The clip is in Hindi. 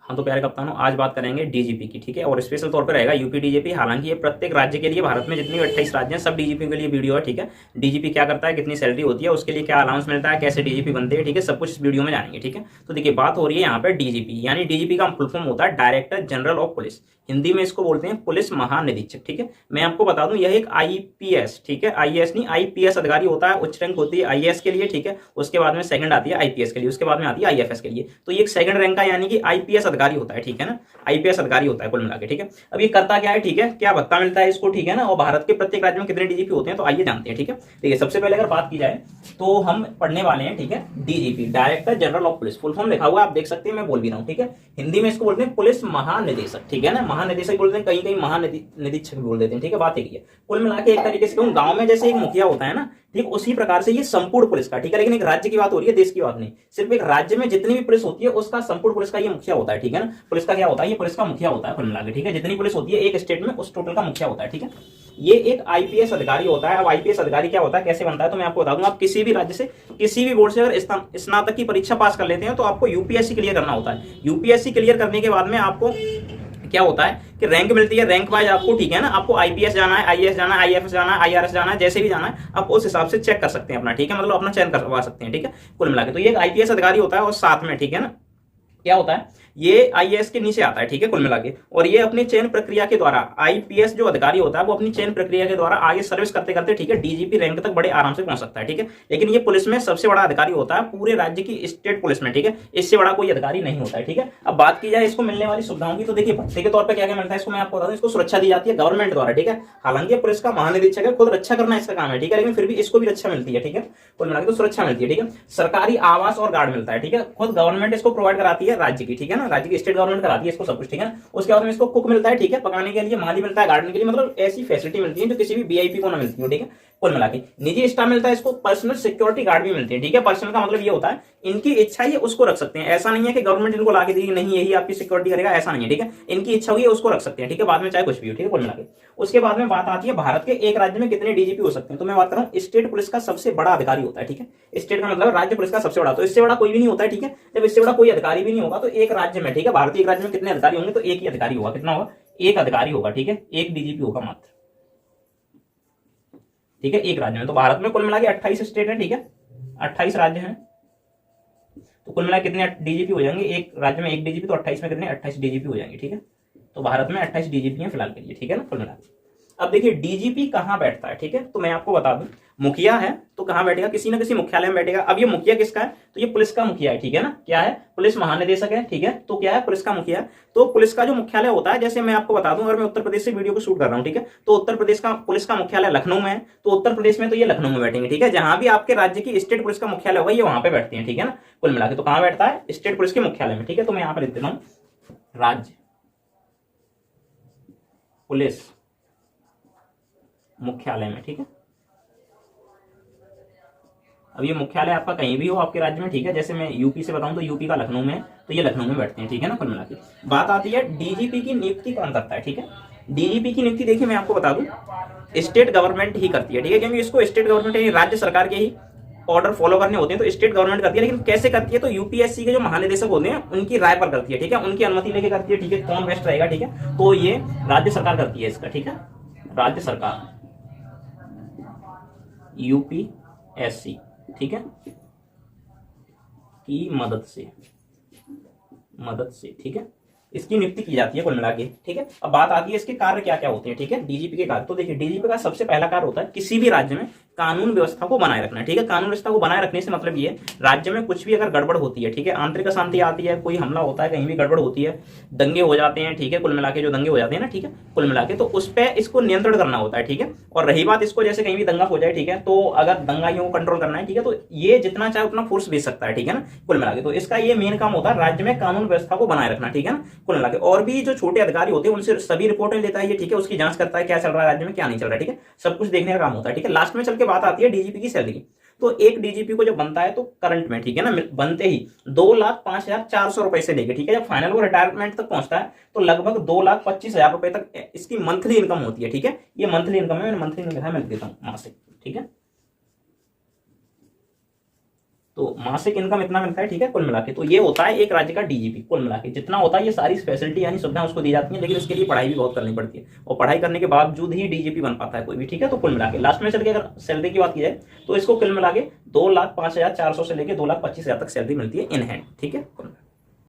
हाँ तो प्यारे कप्तानों, आज बात करेंगे डीजीपी की, ठीक है। और स्पेशल तौर पे रहेगा यूपी डीजीपी। हालांकि ये प्रत्येक राज्य के लिए, भारत में जितनी भी 28 राज्य हैं सब डीजीपी के लिए वीडियो है, ठीक है। डीजीपी क्या करता है, कितनी सैलरी होती है, उसके लिए क्या अलाउंस मिलता है, कैसे डीजीपी बनते हैं, ठीक है, सब कुछ इस वीडियो में जानेंगे, ठीक है। तो देखिए बात हो रही है यहाँ पे डीजीपी, यानी डीजीपी का फुल फॉर्म होता है director general of police. Hindi में इसको बोलते हैं पुलिस महानिरीक्षक, ठीक है। मैं आपको बता दूं यह एक आईपीएस, ठीक है, आईएएस नहीं, आईपीएस अधिकारी होता है। उच्च रैंक होती है आईएएस के लिए, ठीक है। उसके बाद में सेकंड आती है आईपीएस के लिए, उसके बाद में आती है आईएफएस के लिए। तो ये एक सेकंड रैंक का यानी कि आईपीएस अधिकारी होता है, ठीक है ना। आईपीएस अधिकारी होता है कुल मिला के, ठीक है। अब ये करता क्या है, ठीक है, क्या भत्ता मिलता है इसको, ठीक है ना। और भारत के प्रत्येक राज्य में कितने डीजीपी होते हैं तो आइए जानते हैं, ठीक है। देखिए सबसे पहले अगर बात की जाए तो हम पढ़ने वाले हैं, ठीक है, DGP director general of police. Full form लिखा हुआ है, आप देख सकते हैं, मैं बोल भी रहा हूँ, ठीक है। हिंदी में इसको बोलते हैं पुलिस महानिदेशक, ठीक है ना। महानिदेशक बोलते हैं, कहीं कहीं महानिरीक्षक बोल देते हैं, ठीक है। बात एक ही है। कुल मिला के एक तरीके से कहूँ, गांव में जैसे एक मुखिया होता है ना, ठीक उसी प्रकार से ये संपूर्ण पुलिस का, ठीक है। लेकिन एक राज्य की बात हो रही है, देश की बात नहीं। सिर्फ एक राज्य में जितनी भी पुलिस होती है उसका संपूर्ण पुलिस का ये मुखिया होता है, ठीक है ना। पुलिस का क्या होता है, ये पुलिस का मुखिया होता है कुल मिला के, ठीक है। जितनी पुलिस होती है एक स्टेट में उस टोटल का मुखिया होता है, ठीक है। ये एक आईपीएस अधिकारी होता है। अब आईपीएस अधिकारी क्या होता है, कैसे बनता है, तो मैं आपको बता दूंगा। आप किसी भी राज्य से, किसी भी बोर्ड से अगर स्नातक की परीक्षा पास कर लेते हैं तो आपको यूपीएससी क्लियर करना होता है। यूपीएससी क्लियर करने के बाद में आपको क्या होता है कि रैंक मिलती है, रैंक वाइज आपको, ठीक है ना। आपको आईपीएस जाना है, आईएएस जाना है, आईएफएस जाना है, आईआरएस जाना है, जैसे भी जाना है आप उस हिसाब से चेक कर सकते हैं अपना, ठीक है। मतलब अपना चयन करवा सकते हैं, ठीक है, कुल मिला के। तो ये एक आईपीएस अधिकारी होता है और साथ में, ठीक है ना, क्या होता है, ये आईएएस के नीचे आता है, ठीक है, कुल मिला के। और ये अपनी चयन प्रक्रिया के द्वारा, आईपीएस जो अधिकारी होता है वो अपनी चयन प्रक्रिया के द्वारा आगे सर्विस करते करते, ठीक है, डीजीपी रैंक तक बड़े आराम से पहुंच सकता है, ठीक है। लेकिन ये पुलिस में सबसे बड़ा अधिकारी होता है पूरे राज्य की स्टेट पुलिस में, ठीक है। इससे बड़ा कोई अधिकारी नहीं होता है, ठीक है। अब बात की जाए इसको मिलने वाली सुविधाओं की, तो देखिए भत्ते के तौर पर क्या क्या मिलता है इसको मैं आपको बता दूं। इसको सुरक्षा दी जाती है गवर्नमेंट द्वारा, ठीक है। हालांकि पुलिस का महानिरीक्षक है, खुद रक्षा करना इसका काम है, ठीक है, लेकिन फिर भी इसको भी रक्षा मिलती है, ठीक है, कुल मिला के। तो सुरक्षा मिलती है, ठीक है। सरकारी आवास और गार्ड मिलता है, ठीक है, खुद गवर्नमेंट इसको प्रोवाइड कराती है राज्य की, ठीक है ना, राज्य की स्टेट गवर्नमेंट कराती है इसको सब कुछ, ठीक है ना। उसके बाद में इसको कुक मिलता है, ठीक है, पकाने के लिए, माली मिलता है गार्डन के लिए। मतलब ऐसी फैसिलिटी मिलती है जो किसी भी वीआईपी को ना मिलती हो, ठीक है, कुल मिला के। निजी स्टाफ मिलता है इसको, पर्सनल सिक्योरिटी गार्ड भी मिलते हैं, ठीक है। पर्सनल का मतलब ये होता है इनकी इच्छा ही उसको रख सकते हैं। ऐसा नहीं है कि गवर्नमेंट इनको लाके देगी, नहीं यही आपकी सिक्योरिटी करेगा, ऐसा नहीं है, ठीक है। इनकी इच्छा हुई है उसको रख सकते हैं, ठीक है, बाद में चाहे कुछ भी हो, ठीक है, कुल मिला के। उसके बाद में बात आती है भारत के एक राज्य में कितने डीजीपी हो सकते हैं, तो मैं बात कर रहा हूँ स्टेट पुलिस का सबसे बड़ा अधिकारी होता है, ठीक है। स्टेट का मतलब राज्य पुलिस का सबसे बड़ा, तो इससे बड़ा कोई भी नहीं होता है, ठीक है। जब इससे बड़ा कोई अधिकारी भी नहीं होगा तो एक राज्य में, ठीक है, भारतीय एक राज्य में कितने अधिकारी होंगे, तो एक ही अधिकारी होगा। कितना होगा, एक अधिकारी होगा, ठीक है, एक डीजीपी होगा मात्र, ठीक है, एक राज्य में। तो भारत में कुल मिला के 28 स्टेट है, ठीक है, 28 राज्य हैं। तो कुल मिला कितने डीजीपी हो जाएंगे, एक राज्य में एक डीजीपी, तो 28 में कितने, 28 डीजीपी हो जाएंगे, ठीक है। तो भारत में 28 डीजीपी हैं फिलहाल के लिए, ठीक है ना, कुल मिला। अब देखिए डीजीपी कहां बैठता है, ठीक है, तो मैं आपको बता दूं, मुखिया है तो कहां बैठेगा, किसी ना किसी मुख्यालय में बैठेगा। अब ये मुखिया किसका है, तो ये पुलिस का मुखिया है, ठीक है ना, क्या है, पुलिस महानिदेशक है, ठीक है। तो क्या है, पुलिस का मुखिया है। तो पुलिस का जो मुख्यालय होता है, जैसे मैं आपको बता दूं, अगर मैं उत्तर प्रदेश से वीडियो को शूट कर रहा हूं, ठीक है, तो उत्तर प्रदेश का पुलिस का मुख्यालय लखनऊ में है, तो उत्तर प्रदेश में तो ये लखनऊ में बैठेंगे, ठीक है। जहां भी आपके राज्य की स्टेट पुलिस का मुख्यालय होगा ये वहां पे बैठते हैं, ठीक है ना, कुल मिला के। तो कहां बैठता है, स्टेट पुलिस के मुख्यालय में, ठीक है। तो मैं यहां पर लिख देता हूं राज्य पुलिस मुख्यालय में, ठीक है। अब ये मुख्यालय आपका कहीं भी हो आपके राज्य में, ठीक है, जैसे मैं यूपी से बताऊं तो यूपी का लखनऊ में, तो ये लखनऊ में बैठते हैं, ठीक है ना, कुल मिला के। बात आती है डीजीपी की नियुक्ति कौन करता है, ठीक है। डीजीपी की नियुक्ति देखिए मैं आपको बता दूं, स्टेट गवर्नमेंट ही करती है, ठीक है, क्योंकि इसको स्टेट गवर्नमेंट यानी राज्य सरकार के ही ऑर्डर फॉलो करने होते हैं, तो स्टेट गवर्नमेंट करती है। लेकिन कैसे करती है, तो यूपीएससी के जो महानिदेशक होते हैं उनकी राय पर करती है, ठीक है, उनकी अनुमति लेके करती है, ठीक है, कौन बेस्ट रहेगा, ठीक है। तो ये राज्य सरकार करती है इसका, ठीक है, राज्य सरकार, यूपीएससी, ठीक है, की मदद से, ठीक है, इसकी नियुक्ति की जाती है कुल मिला के, ठीक है। अब बात आती है इसके कार्य क्या क्या होते हैं, ठीक है, डीजीपी के कार्य। तो देखिए डीजीपी का सबसे पहला कार्य होता है किसी भी राज्य में कानून व्यवस्था को बनाए रखना, ठीक है। कानून व्यवस्था को बनाए रखने से मतलब ये राज्य में कुछ भी अगर गड़बड़ होती है, ठीक है, आंतरिक अशांति आती है, कोई हमला होता है, कहीं भी गड़बड़ होती है, दंगे हो जाते हैं, ठीक है, कुल मिला के जो दंगे हो जाते हैं ना, ठीक है, कुल मिला के, तो उस पर इसको नियंत्रण करना होता है, ठीक है। और रही बात इसको, जैसे कहीं भी दंगा हो जाए, ठीक है, तो अगर दंगाइयों को कंट्रोल करना है, ठीक है, तो ये जितना चाहे उतना फोर्स भेज सकता है, ठीक है ना, कुल मिला के। तो इसका ये मेन काम होता है राज्य में कानून व्यवस्था को बनाए रखना, ठीक है ना, कुल मिला के। और भी जो छोटे अधिकारी होते हैं उनसे सभी रिपोर्टें लेता है ये, ठीक है, उसकी जांच करता है क्या चल रहा है राज्य में, क्या नहीं चल रहा है, ठीक है, सब कुछ देखने का काम होता है, ठीक है। लास्ट में चल के बात आती है डीजीपी की सैलरी। तो एक डीजीपी को जब बनता है तो करंट में, ठीक है ना, बनते ही 2,05,400 रुपए से लेके, ठीक है, जब फाइनल वो रिटायरमेंट तक पहुंचता है तो लगभग 2,25,000 रुपए तक इसकी मंथली इनकम होती है, ठीक है। ये मंथली इनकम है, मैंने मंथली इनकम मैं देता हूं मासिक, ठीक है। तो मासिक इनकम इतना मिलता है, ठीक है, कुल मिला के। तो ये होता है एक राज्य का डीजीपी कुल मिला के जितना होता है। ये सारी फैसिलिटी यानी सुविधाएं उसको दी जाती हैं, लेकिन इसके लिए पढ़ाई भी बहुत करनी पड़ती है, और पढ़ाई करने के बावजूद ही डीजीपी बन पाता है कोई भी, ठीक है। तो कुल मिला के लास्ट में चल के अगर सैलरी की बात की जाए तो इसको कुल मिला के 2,05,400 से लेकर 2,25,000 तक सैलरी मिलती है इन हैंड, ठीक है।